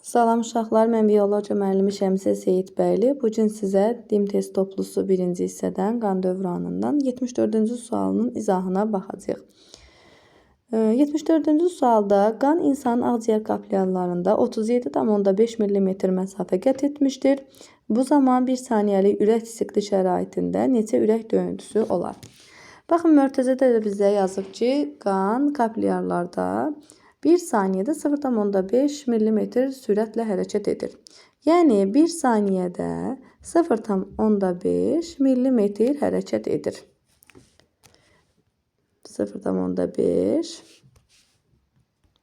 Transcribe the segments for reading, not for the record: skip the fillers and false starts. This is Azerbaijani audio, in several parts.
Salam uşaqlar, mən biologiya müəllimi Şəmsə Seyidbəyli. Bu gün sizə dim test toplusu 1-ci hissədən qan dövranından 74-cü sualının izahına baxacağıq. 74-cü sualda qan insanın ağciyər kapillyarlarında 37,5 mm məsafə qət etmişdir. Bu zaman 1 saniyəlik ürək sikli şəraitində neçə ürək döyüntüsü olar? Baxın, mörtəzədə də bizə yazıb ki, qan kapillyarlarda 1 saniyədə 0,5 mm sürətlə hərəkət edir. Yəni 1 saniyədə 0,5 mm hərəkət edir. 0,5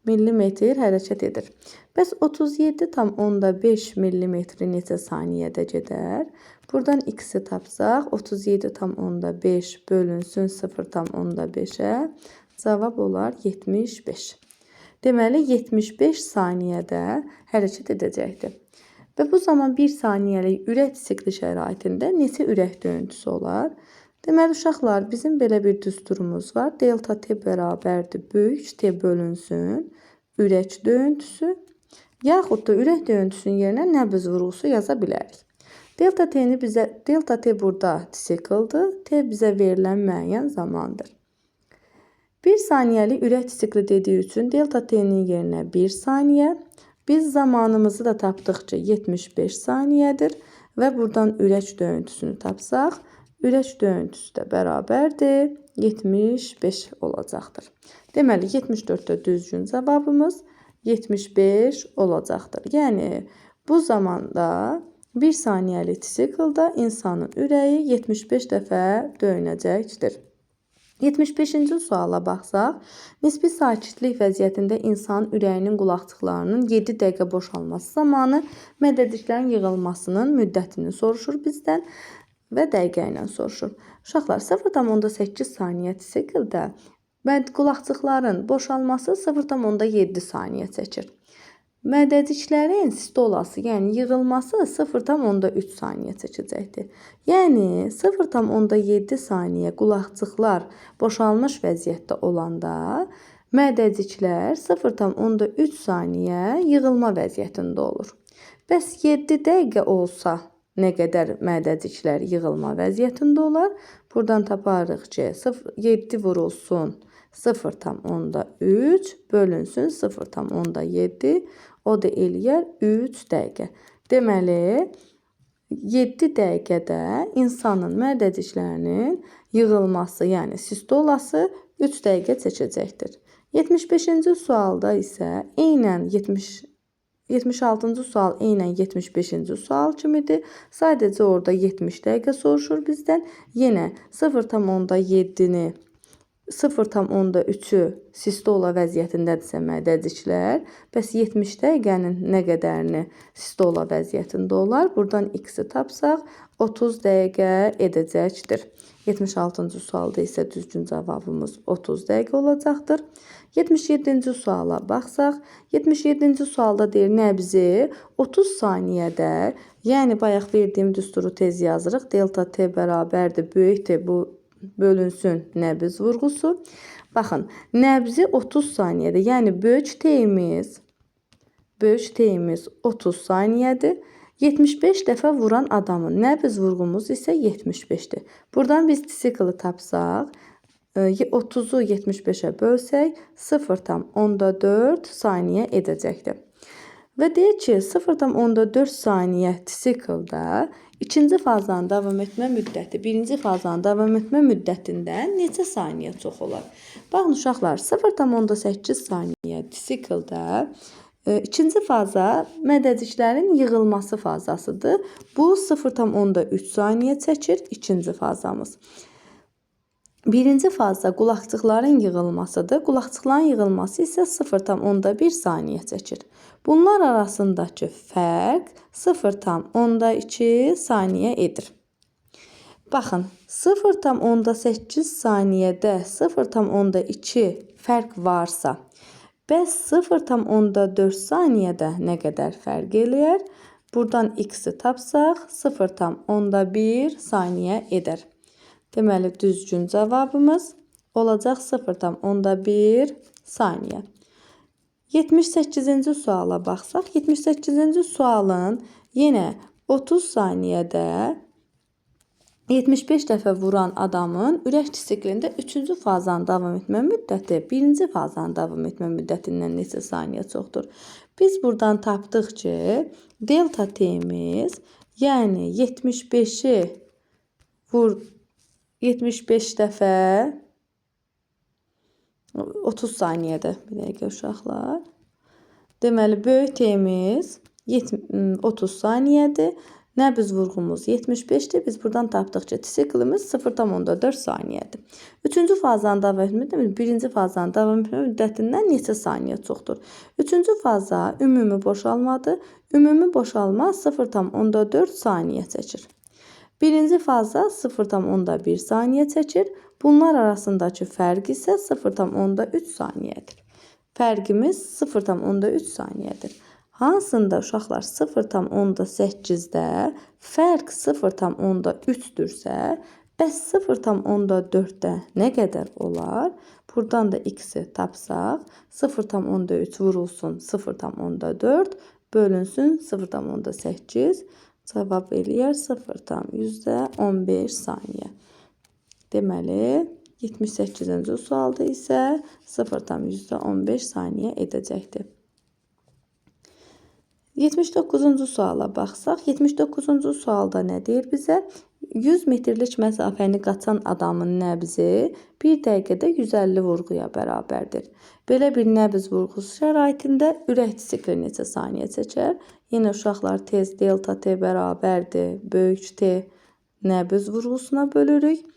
mm hərəkət edir. Bəs 37,5 mm neçə saniyədə gedər? Buradan x-i tapsaq 37,5 bölünsün 0,5-ə cavab olar 75. Deməli 75 saniyədə hərəkət edəcəkdir. Və bu zaman 1 saniyəlik ürək sikli şəraitində neçə ürək döyüntüsü olar? Deməli uşaqlar, bizim belə bir düsturumuz var. Delta T bərabərdir böyük T bölünsün ürək döyüntüsü. Yaxud da ürək döyüntüsünün yerinə nəbz vurğusu yaza bilərik. Delta T burada sikldır. T bizə verilən müəyyən zamandır. 1 saniyəlik ürək sikli dediyi üçün delta T'nin yerinə 1 saniyə. Biz zamanımızı da tapdıqca 75 saniyədir. Və buradan ürək döyüntüsünü tapsaq, ürək döyüntüsü də bərabərdir 75 olacaqdır. Deməli 74-də düzgün cavabımız 75 olacaqdır. Yəni bu zamanda 1 saniyəlik siklda insanın ürəyi 75 dəfə döyünəcəkdir. 75-ci suala baxsaq, nisbi sakitlik vəziyyətində insanın ürəyinin qulaqçıqlarının 7 dəqiqə boşalması zamanı mədədiklərin yığılmasının müddətini soruşur bizdən və dəqiqə ilə soruşur. Uşaqlar, 0,8 saniyə sikldə qulaqçıqların boşalması 0,7 saniyə çəkir. Mədədiklərin sistolası, yəni yığılması 0,3 saniyə çəkəcəkdir. Yəni 0,7 saniyə qulaqçıqlar boşalmış vəziyyətdə olanda mədədiklər 0,3 saniyə yığılma vəziyyətində olur. Bəs 7 dəqiqə olsa nə qədər mədədiklər yığılma vəziyyətində olar? Buradan taparıq ki, 7 vurulsun 0,3 bölünsün 0,7 o da eləyər 3 dəqiqə. Deməli, 7 dəqiqədə insanın mədədiklərinin yığılması, yəni sistolası 3 dəqiqə çəkəcəkdir. 75-ci sualda isə 76-cı sual eynən 75-ci sual kimidir. Sadəcə orada 70 dəqiqə soruşur bizdən. Yenə 0,7-ni 0,3-ü sistola vəziyyətindədirsə mədədiklər, bəs 70 dəqiqənin nə qədərini sistola vəziyyətində olar? Buradan x-i tapsaq 30 dəqiqə edəcəkdir. 76-cı sualda isə düzgün cavabımız 30 dəqiqə olacaqdır. 77-ci suala baxsaq, 77-ci sualda deyir nəbzi 30 saniyədə, yəni bayaq verdiyim düsturu tez yazırıq. Delta T bərabərdir böyük T bölünsün nəbz vurğusu. Baxın, nəbzi 30 saniyədə, yəni böyük T'imiz 30 saniyədir. 75 dəfə vuran adamın nəbz vurğumuz isə 75-dir. Buradan biz sikli tapsaq, 30-u 75-ə bölsək 0,4 saniyə edəcəkdir. Və deyək ki, 0,4 saniyə siklda ikinci fazanın davam etmə müddəti birinci fazanın davam etmə müddətindən neçə saniyə çox olar? Baxın uşaqlar, 0,8 saniyə siklda ikinci faza mədədiklərin yığılması fazasıdır. Bu 0,3 saniyə çəkir ikinci fazamız. Birinci faza qulaqçıqların yığılmasıdır. Qulaqçıqların yığılması isə 0,1 saniyə çəkir. Bunlar arasındakı fərq 0,2 saniyə edir. Baxın, 0,8 saniyədə 0,2 fərq varsa, bəs 0,4 saniyədə nə qədər fərq eləyər? Buradan x-i tapsaq 0,1 saniyə edər. Deməli, düzgün cavabımız olacaq 0,1 saniyə. 78-ci suala baxsaq, 78-ci sualın yenə 30 saniyədə 75 dəfə vuran adamın ürək siklində 3-cü fazanın davam etmə müddəti 1-ci fazanın davam etmə müddətindən neçə saniyə çoxdur? Biz buradan tapdıq ki, delta T'miz, yəni 75-i vur 75 dəfə 30 saniyədə. Bir dəqiqə uşaqlar. Deməli, böyük T'miz 30 saniyədir. Nəbz vurğumuz 75'dir. Biz buradan tapdıq ki, siklimiz 0,4 saniyədir. 3-cü fazanın davam etmə müddəti 1-ci fazanın davam etmə müddətindən neçə saniyə çoxdur? 3-cü faza ümumi boşalmadır. Ümumi boşalma 0,4 saniyə çəkir. 1-ci faza 0,1 saniyə çəkir. Bunlar arasındakı fərq isə 0,3 saniyədir. Fərqimiz 0,3 saniyədir. Hansında uşaqlar 0,8-də fərq 0,3-dürsə, bəs 0,4-də nə qədər olar? Buradan da x-i tapsaq, 0,3 vurulsun 0,4 bölünsün 0,8 cavab eləyər 0,15 saniyə. Deməli, 78-ci sualda isə 0,15 saniyə edəcəkdir. 79-cu suala baxsaq, 79-cu sualda nə deyir bizə? 100 metrlik məsafəni qaçan adamın nəbzi 1 dəqiqədə 150 vurğuya bərabərdir. Belə bir nəbz vurğusu şəraitində ürək sikli neçə saniyə çəkər? Yenə uşaqlar tez delta T bərabərdir. Böyük T nəbz vurğusuna bölürük.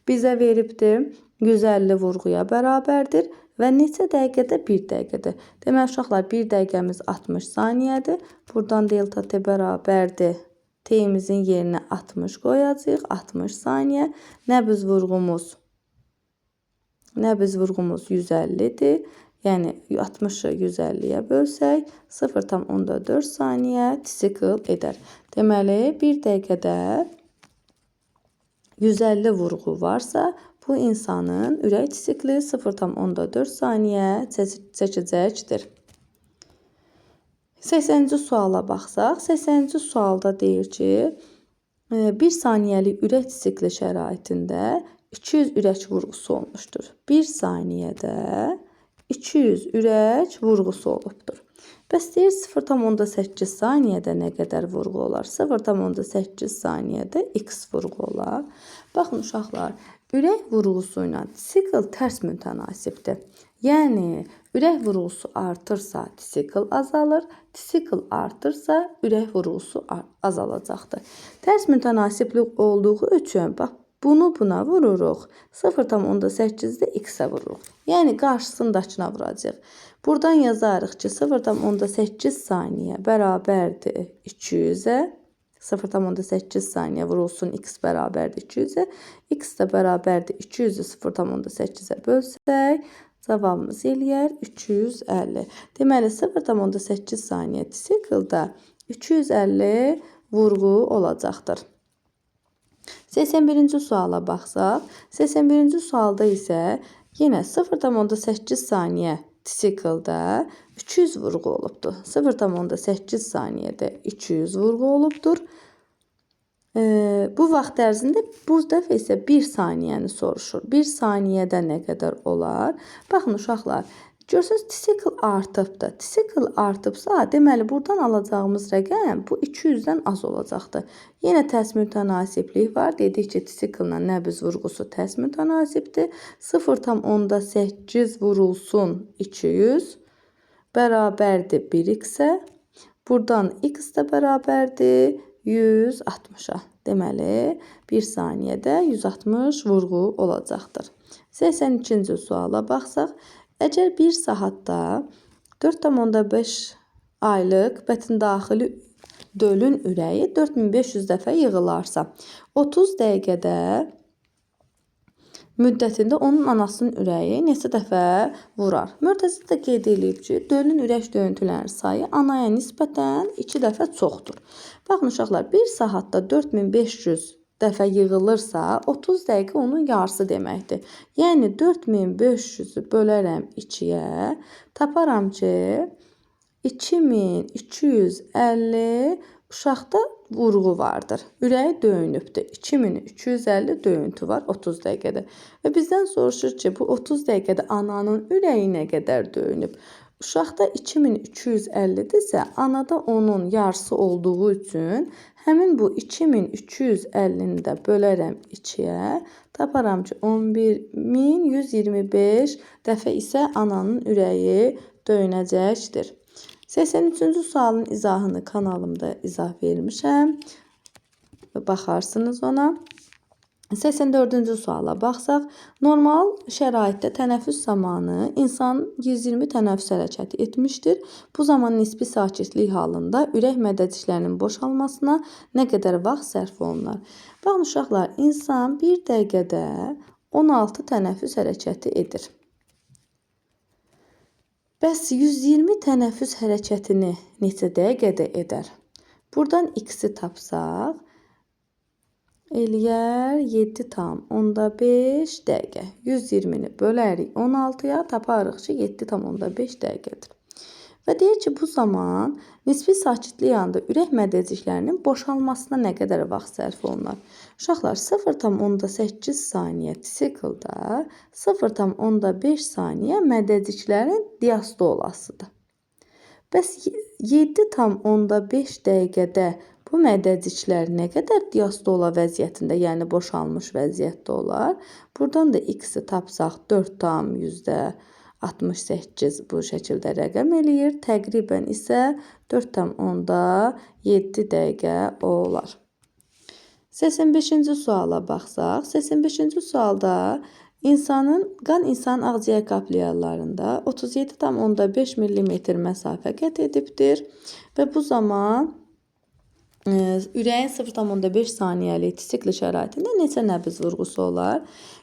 Bizə veribdir 150 vurğuya bərabərdir. Və neçə dəqiqədə? 1 dəqiqədə. Deməli, uşaqlar 1 dəqiqəmiz 60 saniyədir. Buradan delta T bərabərdir. T'imizin yerinə 60 qoyacağıq. 60 saniyə. Nəbz vurğumuz 150-dir. Yəni 60-ı 150-yə bölsək 0,4 saniyə sikl edər. Deməli, 1 dəqiqədə 150 vurğu varsa, bu insanın ürək sikli 0,4 saniyə çəkəcəkdir. 80-ci suala baxsaq, 80-ci sualda deyir ki, 1 saniyəlik ürək sikli şəraitində 200 ürək vurğusu olmuşdur. 1 saniyədə 200 ürək vurğusu olubdur. Bəs deyir 0,8 saniyədə nə qədər vurğu olar? 0,8 saniyədə x vurğu olar. Baxın uşaqlar, ürək vurğusu ilə sikl tərs mütənasibdir. Yəni, ürək vurğusu artırsa sikl azalır, sikl artırsa ürək vurğusu azalacaqdır. Tərs mütənasiblik olduğu üçün bax, bunu buna vururuq. 0,8-də x-ə vururuq. Yəni, qarşısındakına vuracaq. Buradan yazarıq ki, 0,8 saniyə bərabərdir 200-ə. 0,8 saniyə vurulsun x bərabərdir 200-ə. X də bərabərdir 200-ü 0,8-ə bölsək, cavabımız eləyər 250. Deməli, 0,8 saniyə siklda 250 vurğu olacaqdır. 81-ci suala baxsaq, 81-ci sualda isə yenə 0,8 saniyə siklda 200 vurğu olubdur. 0,8 saniyədə 200 vurğu olubdur. Bu vaxt ərzində bu dəfə isə 1 saniyəni soruşur. 1 saniyədə nə qədər olar? Baxın uşaqlar, görürsünüz sikl artıbdır. Sikl artıbsa, deməli buradan alacağımız rəqəm bu 200-dən az olacaqdır. Yenə tərs mütənasiblik var. Dedik ki, sikllə nəbz vurğusu tərs mütənasibdir. 0,8 vurulsun 200 bərabərdir 1x-ə. Buradan x də bərabərdir 160-a. Deməli, 1 saniyədə 160 vurğu olacaqdır. 82-ci suala baxsaq, əgər 1 saatda 4,5 aylıq bətindaxili dölün ürəyi 4500 dəfə yığılarsa, 30 dəqiqədə müddətində onun anasının ürəyi neçə dəfə vurar? Mörtəzə qeyd edib ki, dölün ürək döyüntülərinin sayı anaya nisbətən 2 dəfə çoxdur. Baxın uşaqlar, 1 saatda 4500 dəfə yığılırsa, 30 dəqiqə onun yarısı deməkdir. Yəni 4500-ü bölərəm 2-yə, taparam ki 2250 uşaqda vurğu vardır. Ürəyi döyünübdür. 2250 döyüntü var 30 dəqiqədə. Və bizdən soruşur ki, bu 30 dəqiqədə ananın ürəyi nə qədər döyünüb? Uşaqda 2350-dirsə, anada onun yarısı olduğu üçün həmin bu 2350-ni də bölərəm 2-yə, taparam ki 11125 dəfə isə ananın ürəyi döyünəcəkdir. 83-cü sualın izahını kanalımda izah vermişəm. Baxarsınız ona. 84-cü suala baxsaq, normal şəraitdə tənəffüs zamanı insan 120 tənəffüs hərəkəti etmişdir. Bu zaman nisbi sakitlik halında ürək mədəciklərinin boşalmasına nə qədər vaxt sərf olunur? Baxın uşaqlar, insan 1 dəqiqədə 16 tənəffüs hərəkəti edir. Bəs 120 tənəffüs hərəkətini neçə dəqiqədə edər? Buradan x-i tapsaq, eləyər 7,5 dəqiqə. 120-ni bölərik 16-ya, taparıq ki 7,5 dəqiqədir. Və deyir ki, bu zaman nisbi sakitlik yanında ürək mədəciklərinin boşalmasına nə qədər vaxt sərf olunur? Uşaqlar, 0,8 saniyə siklda 0,5 saniyə mədəciklərin diastolasıdır. Bəs 7,5 dəqiqədə bu mədəciklər nə qədər diastola vəziyyətində, yəni boşalmış vəziyyətdə olar? Buradan da x-i tapsaq 4,68 bu şəkildə rəqəm eləyir. Təqribən isə 4,7 dəqiqə olar. 85-ci suala baxsaq, 85-ci sualda qan insanın ağciyər qapilyarlarında 37,5 mm məsafə qət edibdir və bu zaman ürəyin 0,5 saniyəlik sikli şəraitində neçə nəbz vurğusu olar?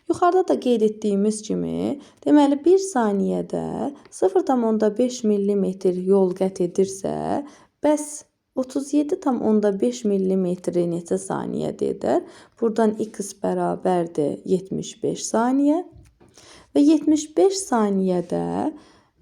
Yuxarıda da qeyd etdiyimiz kimi, deməli 1 saniyədə 0,5 mm yol qət edirsə, bəs 37,5 mm neçə saniyədə edər? Buradan x bərabərdir 75 saniyə və 75 saniyədə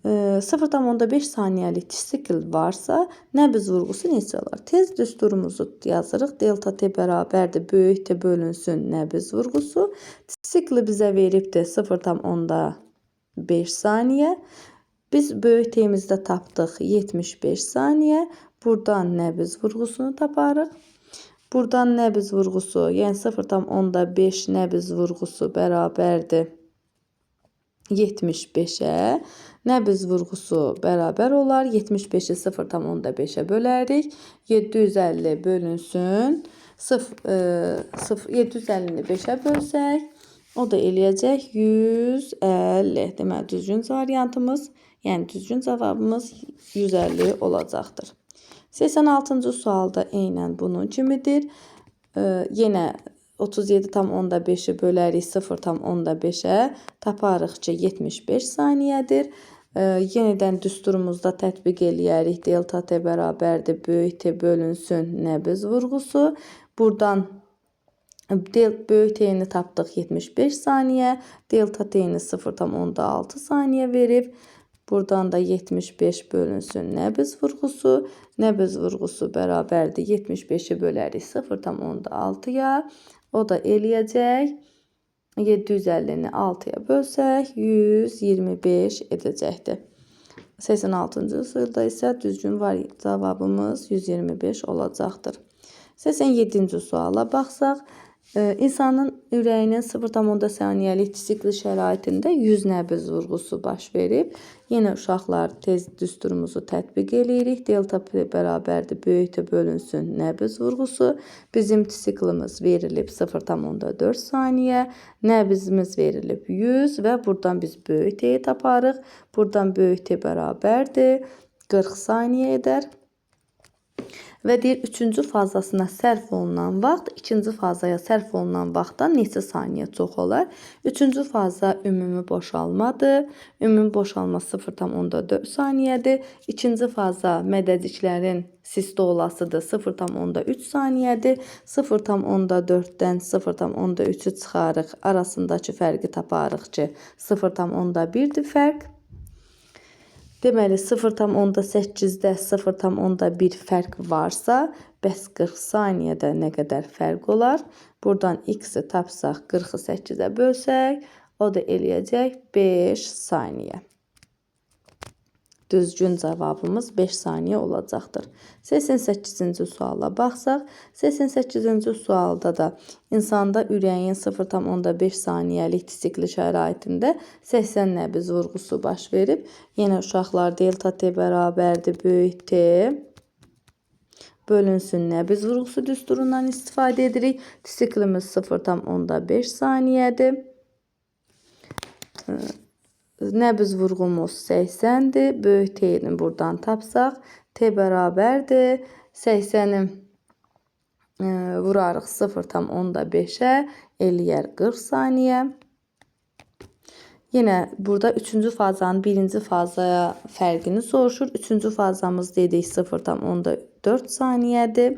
0,5 saniyəlik sikl varsa, nəbz vurğusu neçə olar? Tez düsturumuzu yazırıq. Delta T bərabərdir, böyük T bölünsün nəbz vurğusu. Sikli bizə veribdir 0,5 saniyə. Biz böyük T-mizdə tapdıq 75 saniyə. Buradan nəbz vurğusunu taparıq. Buradan nəbz vurğusu, yəni 0,5 nəbz vurğusu bərabərdir 75-ə. Nəbz vurğusu bərabər olar. 75-i 0,5-ə bölərik. 750 bölünsün. 750-ni 5-ə bölsək, o da eləyəcək 150. Deməli, düzgün variantımız, yəni düzgün cavabımız 150 olacaqdır. 86-cı sualda eynən bunun kimidir. Yenə 37,5-i bölərik 0,5-ə, taparıq ki 75 saniyədir. Yenidən düsturumuzda tətbiq eləyərik. Delta T bərabərdir, böyük T bölünsün nəbz vurğusu. Buradan böyük T-ni tapdıq 75 saniyə, delta T-ni 0,6 saniyə verib. Buradan da 75 bölünsün nəbz vurğusu. Nəbz vurğusu bərabərdir 75-i bölərik 0,6-ya. O da eləyəcək 750-ni 6-ya bölsək 125 edəcəkdir. 86-cı sırada isə düzgün cavabımız 125 olacaqdır. 87-ci suala baxsaq, insanın ürəyinin 0,1 saniyəlik sikli şəraitində 100 nəbz vurğusu baş verib. Yenə uşaqlar tez düsturumuzu tətbiq eləyirik. Delta P bərabərdir, böyük T bölünsün nəbz vurğusu. Bizim siklimiz verilib 0,4 saniyə. Nəbzimiz verilib 100 və buradan biz böyük T-yi taparıq. Buradan böyük T bərabərdir 40 saniyə edər. Və deyir, 3-cü fazasına sərf olunan vaxt 2-ci fazaya sərf olunan vaxtdan neçə saniyə çox olar? 3-cü faza ümumi boşalmadır. Ümumi boşalma 0,4 saniyədir. 2-ci faza mədəciklərin sistə olasıdır 0,3 saniyədir. 0,4-dən 0,3-ü çıxarıq. Arasındakı fərqi taparıq ki, 0,1-dir fərq. Deməli, 0,8-də 0,1 fərq varsa, bəs 40 saniyədə nə qədər fərq olar? Buradan x-i tapsaq, 40-ı 8-ə bölsək, o da eləyəcək 5 saniyə. Düzgün cavabımız 5 saniyə olacaqdır. 88-ci suala baxsaq, 88-ci sualda da insanda ürəyin 0,5 saniyəlik tsikli şəraitində 80 nəbz vurğusu baş verib. Yenə uşaqlar delta t bərabərdir böyük t bölünsün nəbz vurğusu düsturundan istifadə edirik. Tsiklimiz 0,5 saniyədir. Nəbz vurğumuz 80-dir. Böyük t-ni buradan tapsaq, t bərabərdir. 80-i vurarıq 0,5-ə, eləyər 40 saniyə. Yenə burada 3-cü fazanın 1-ci fazaya fərqini soruşur. 3-cü fazamız dedik 0,4 saniyədir.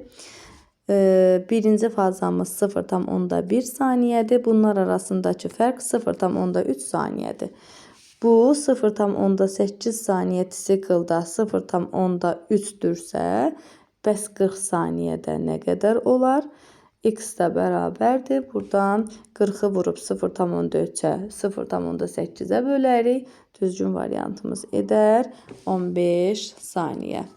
1-ci fazamız 0,1 saniyədir. Bunlar arasındakı fərq 0,3 saniyədir. Bu 0,8 saniyə siklda 0,3-dürsə, bəs 40 saniyədə nə qədər olar? X də bərabərdir. Buradan 40-ı vurub 0,4-ə 0,8-ə bölərik. Düzgün variantımız edər 15 saniyə.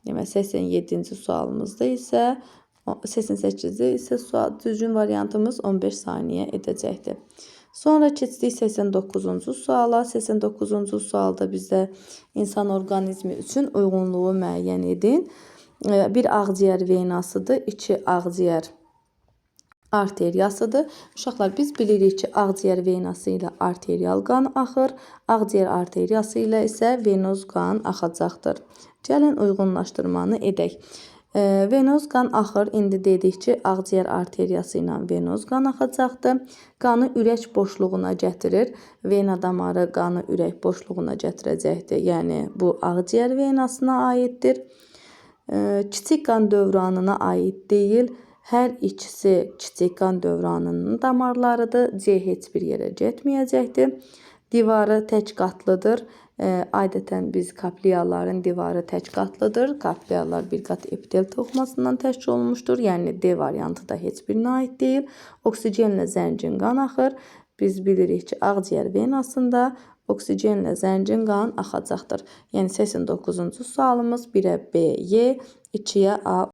Demək, 87-ci sualımızda isə 88-də isə düzgün variantımız 15 saniyə edəcəkdir. Sonra keçdik 89-cu suala. 89-cu sualda bizdə insan orqanizmi üçün uyğunluğu müəyyən edin. Bir ağciyər venasıdır, 2 ağciyər arteriyasıdır. Uşaqlar, biz bilirik ki, ağciyər venası ilə arterial qan axır, ağciyər arteriyası ilə isə venoz qan axacaqdır. Gəlin uyğunlaşdırmanı edək. Venoz qan axır, indi dedik ki, ağciyər arteriyası ilə venoz qan axacaqdır. Qanı ürək boşluğuna gətirir. Vena damarı qanı ürək boşluğuna gətirəcəkdir. Yəni, bu ağciyər venasına aiddir. Kiçik qan dövranına aid deyil. Hər ikisi kiçik qan dövranının damarlarıdır. C heç bir yerə getməyəcəkdir. Divarı tək qatlıdır. Adətən biz kapliyaların divarı tək qatlıdır. Kapliyalar bir qat epitel toxumasından təşkil olunmuşdur. Yəni D variantı da heç birinə aid deyil. Oksigenlə zəngin qan axır. Biz bilirik ki, ağciyər venasında oksigenlə zəngin qan axacaqdır. Yəni 89-cu sualımız 1-ə B, Y, 2-yə A